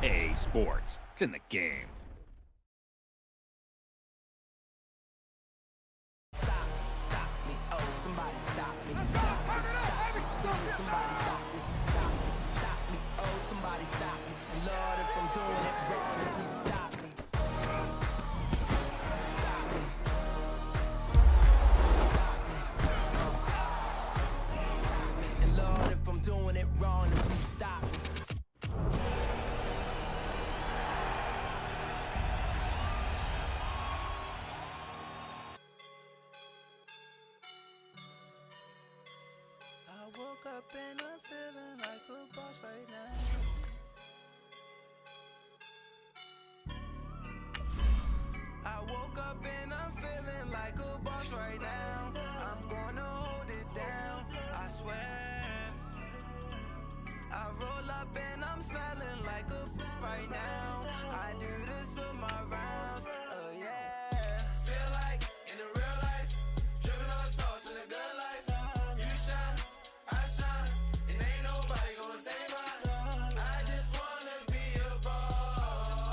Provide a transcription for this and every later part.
EA Sports. It's in the game. Stop me, oh, somebody stop me. Stop me, somebody stop me. Stop me, oh, somebody stop me. Lord, if I'm doing it wrong, then please stop me. Stop me. Stop me. And Lord, if I'm doing it wrong, then please stop me. I woke up and I'm feeling like a boss right now. I woke up and I'm feeling like a boss right now. I'm gonna hold it down, I swear. I roll up and I'm smelling like a right now. I do this for my rounds, oh yeah. Feel like in the real life, dripping on sauce in the good life. You shine, I shine, and ain't nobody gonna take mine. I just wanna be a boss.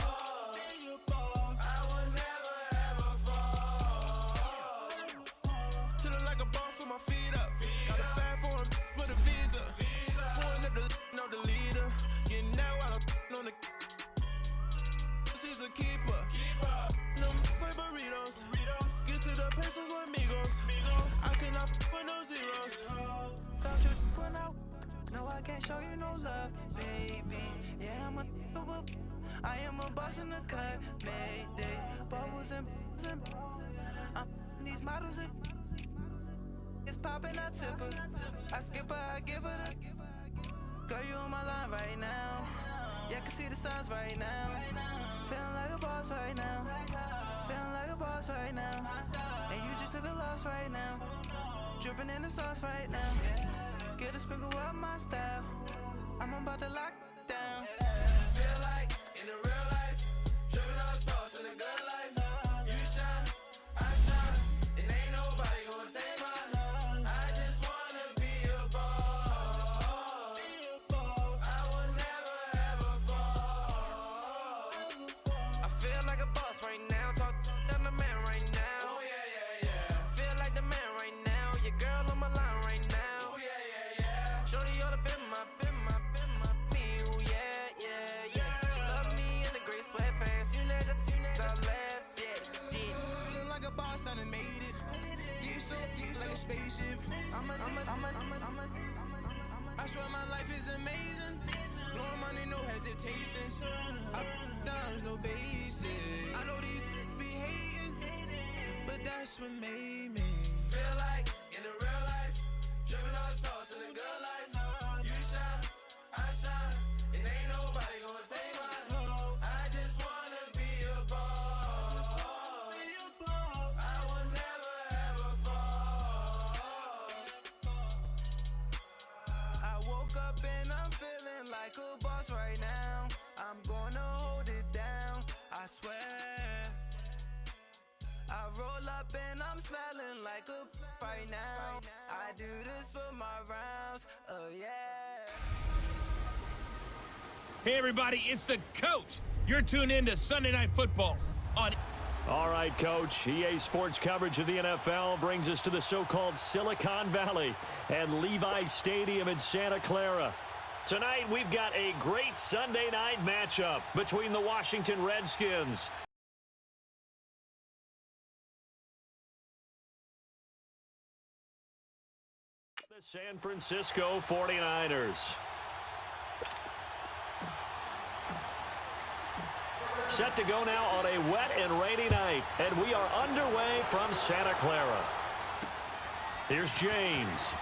I will never ever fall. Chillin' like a boss with my feet up. Got a bag for him with a visa. Pulling up the know the leader. Getting that while I'm on the. She's a keeper. Them play burritos. Get to the pesos with amigos. I cannot with no zeros. Thought you went out. No, I can't show you no love, baby. Yeah, I am a boss in the cut. Mayday. Bubbles and I'm these models. It's popping, I tip her. I skip her, I give her the. Girl, you on my line right now. Yeah, I can see the signs right now. Feeling like a boss right now. Feeling like a boss right now. And you just took a loss right now. Dripping in the sauce right now. Get a sprinkle up my style. I'm about to lock down. Feel like in the real life, dripping on sauce in the good life. You shine, I shine, and ain't nobody gonna take mine. I just wanna be a boss. I will never ever fall. I feel like a boss right now. Talk to the man right now. Oh yeah. Feel like the man right now. Your girl on my line right now. Oh yeah. Shorty oughta been my me. Oh yeah. She love me in the gray sweatpants. You never left, yeah. Feeling like a boss, I done made it. Get so like a spaceship. I swear my life is amazing. Blowing money, no hesitation. Up, downs, no basic. I know these be hating, but that's what made me feel like in the real life, dripping on sauce in the good life. You shine, I shine, and ain't nobody gonna take mine. I just wanna be a boss. I will never ever fall. I woke up and I'm feeling like a boss right now. I'm gonna hold it down, I swear. I roll up and I'm smelling like a right now. I do this for my rounds, oh yeah. Hey, everybody, it's the coach. You're tuned in to Sunday Night Football on. All right, Coach. EA Sports coverage of the NFL brings us to the so-called Silicon Valley and Levi Stadium in Santa Clara. Tonight, we've got a great Sunday night matchup between the Washington Redskins the San Francisco 49ers. Set to go now on a wet and rainy night, and we are underway from Santa Clara. Here's James.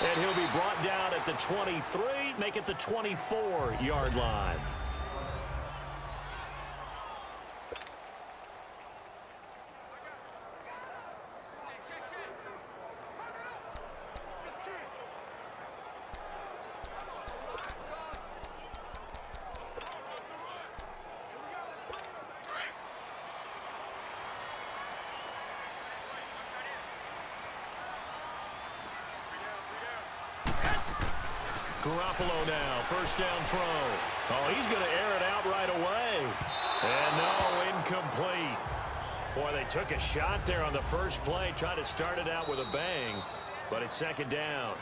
And he'll be brought down at the 23, make it the 24-yard line. Garoppolo now, first down throw. Oh, he's going to air it out right away. And no, incomplete. Boy, they took a shot there on the first play, tried to start it out with a bang, but it's second down.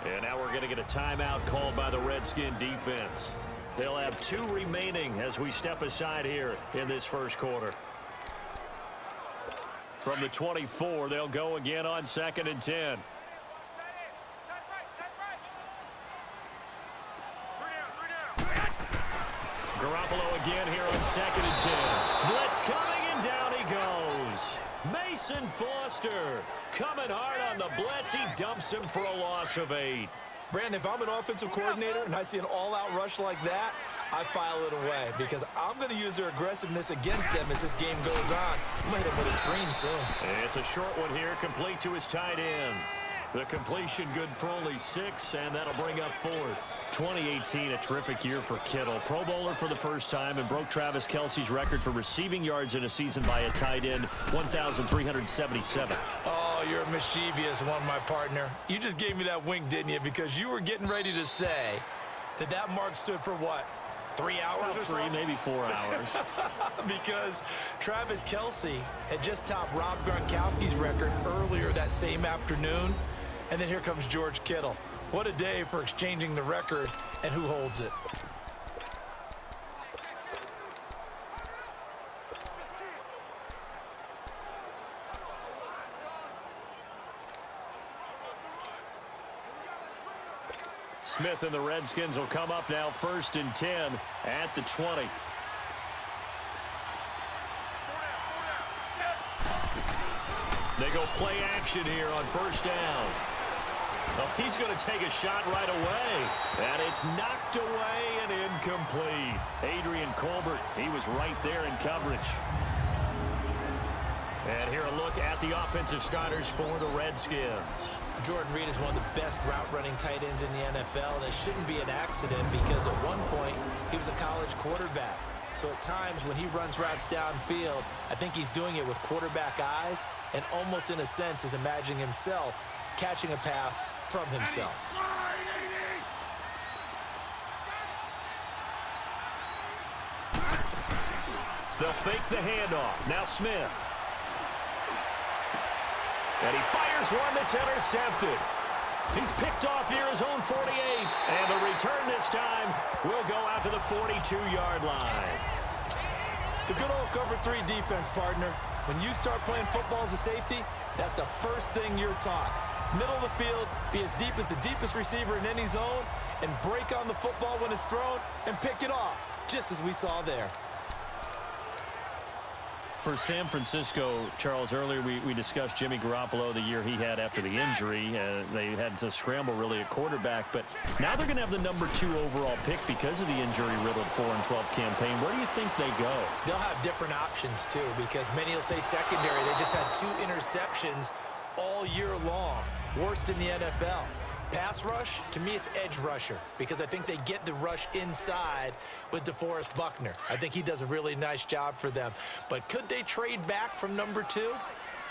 And now we're going to get a timeout called by the Redskin defense. They'll have 2 remaining as we step aside here in this first quarter. From the 24, they'll go again on 2nd and 10. Garoppolo again here on 2nd and 10. Blitz coming, and down he goes. Mason Foster coming hard on the blitz. He dumps him for a loss of 8. Brandon, if I'm an offensive coordinator and I see an all-out rush like that, I file it away because I'm going to use their aggressiveness against them as this game goes on. I might hit him with a screen soon. It's a short one here, complete to his tight end. The completion good for only 6, and that'll bring up 4th. 2018, a terrific year for Kittle. Pro Bowler for the first time and broke Travis Kelce's record for receiving yards in a season by a tight end, 1,377. Oh, you're a mischievous one, my partner. You just gave me that wink, didn't you? Because you were getting ready to say that that mark stood for what? 3 hours or so? 3, maybe 4 hours. Because Travis Kelce had just topped Rob Gronkowski's record earlier that same afternoon. And then here comes George Kittle. What a day for exchanging the record, and who holds it? Smith and the Redskins will come up now 1st and 10 at the 20. They go play action here on 1st down. Oh, he's going to take a shot right away. And it's knocked away and incomplete. Adrian Colbert, he was right there in coverage. And here a look at the offensive starters for the Redskins. Jordan Reed is one of the best route-running tight ends in the NFL, and it shouldn't be an accident because at one point he was a college quarterback. So at times when he runs routes downfield, I think he's doing it with quarterback eyes and almost in a sense is imagining himself catching a pass from himself. They'll fake the handoff. Now Smith. And he fires one that's intercepted. He's picked off near his own 48. And the return this time will go out to the 42-yard line. The good old cover 3 defense, partner. When you start playing football as a safety, that's the first thing you're taught. Middle of the field, be as deep as the deepest receiver in any zone, and break on the football when it's thrown and pick it off, just as we saw there. For San Francisco, Charles, earlier we discussed Jimmy Garoppolo, the year he had after the injury. They had to scramble really at quarterback, but now they're going to have the number 2 overall pick because of the injury-riddled 4-12 campaign. Where do you think they go? They'll have different options, too, because many will say secondary. They just had 2 interceptions all year long. Worst in the NFL. Pass rush, to me, it's edge rusher because I think they get the rush inside with DeForest Buckner. I think he does a really nice job for them. But could they trade back from number 2?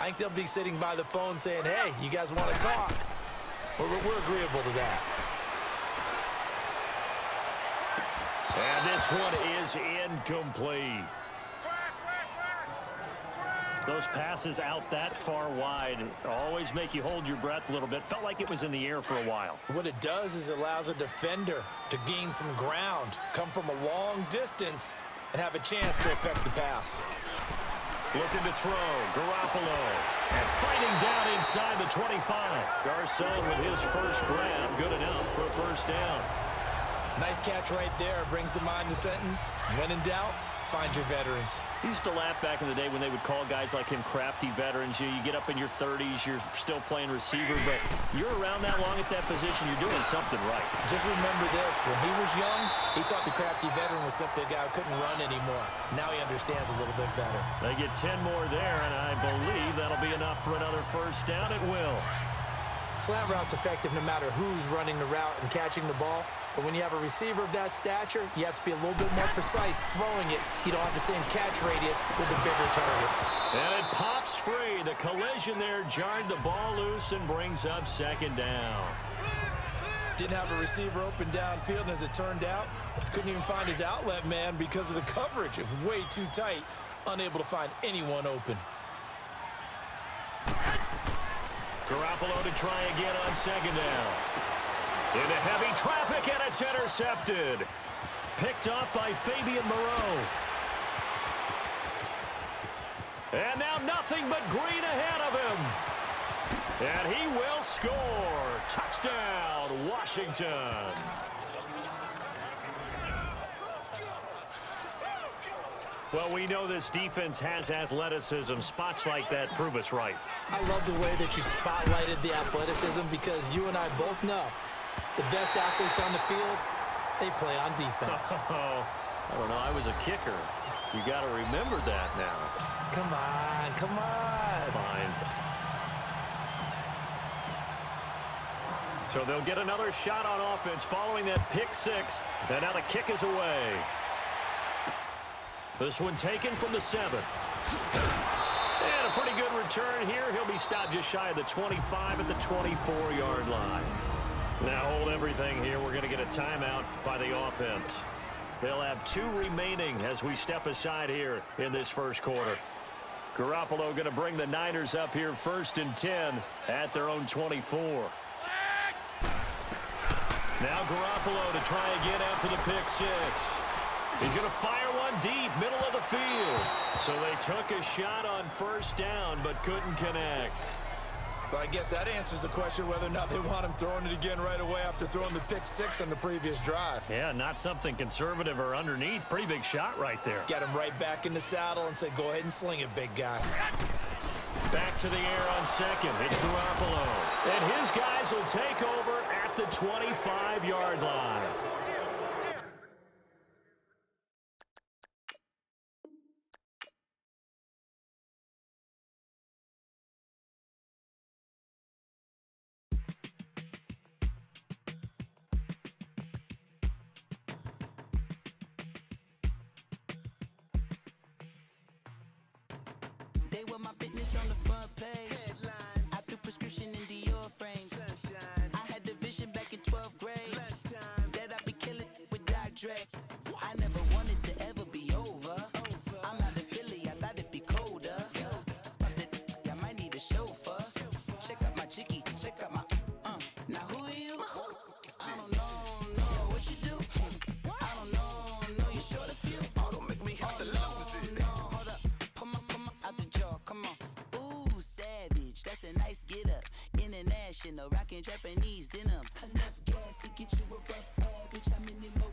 I think they'll be sitting by the phone saying, hey, you guys want to talk? We're agreeable to that. And this one is incomplete. Those passes out that far wide always make you hold your breath a little bit. Felt like it was in the air for a while. What it does is it allows a defender to gain some ground, come from a long distance, and have a chance to affect the pass. Looking to throw, Garoppolo. And fighting down inside the 25. Garcon with his first grab, good enough for a first down. Nice catch right there. Brings to mind the sentence, when in doubt, find your veterans. I used to laugh back in the day when they would call guys like him crafty veterans. You get up in your 30s, you're still playing receiver, but you're around that long at that position, you're doing something right. Just remember this, when he was young, he thought the crafty veteran was simply a guy who couldn't run anymore. Now he understands a little bit better. They get 10 more there, and I believe that'll be enough for another first down. It will. Slant route's effective no matter who's running the route and catching the ball. But when you have a receiver of that stature, you have to be a little bit more precise throwing it. You don't have the same catch radius with the bigger targets. And it pops free. The collision there jarred the ball loose and brings up second down. Didn't have a receiver open downfield, and as it turned out, couldn't even find his outlet man because of the coverage. It was way too tight, unable to find anyone open. Garoppolo to try again on second down. Into heavy traffic, and it's intercepted. Picked up by Fabian Moreau. And now nothing but green ahead of him. And he will score. Touchdown, Washington. Well, we know this defense has athleticism. Spots like that prove us right. I love the way that you spotlighted the athleticism because you and I both know the best athletes on the field, they play on defense. Oh, I don't know. I was a kicker. You got to remember that now. Come on, come on. Fine. So they'll get another shot on offense following that pick six. And now the kick is away. This one taken from the 7. And a pretty good return here. He'll be stopped just shy of the 25 at the 24-yard line. Now hold everything here. We're going to get a timeout by the offense. They'll have 2 remaining as we step aside here in this first quarter. Garoppolo going to bring the Niners up here 1st and 10 at their own 24. Now Garoppolo to try again after the pick six. He's going to fire one deep, middle of the field. So they took a shot on 1st down, but couldn't connect. But I guess that answers the question whether or not they want him throwing it again right away after throwing the pick six on the previous drive. Yeah, not something conservative or underneath. Pretty big shot right there. Get him right back in the saddle and say, go ahead and sling it, big guy. Back to the air on second. It's Garoppolo. And his guys will take over at the 25-yard line. They were my business on the front page. Headlines. I threw prescription in Dior frames. Sunshine. I had the vision back in 12th grade. Lunchtime. That I'd be killing with Dr. Dre. I never wanted to ever be over. I'm out of Philly, I thought it'd be colder. I might need a chauffeur. Check out my chicky, check out my Now who are you? I don't know what you do. I don't know you short a few. Oh, don't make me have to lose it. No, hold up. Pull my out the jaw, come on. Ooh, savage, that's a nice get up. International, rockin' Japanese denim. Enough gas to get you above average. How many more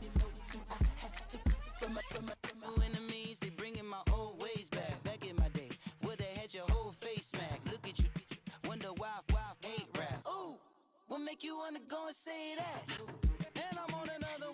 do I have to from my enemies? They bringing my old ways back. Back in my day, would've had your whole face smacked. Look at you, wonder why hate rap. Ooh, what make you wanna go and say that? And I'm on another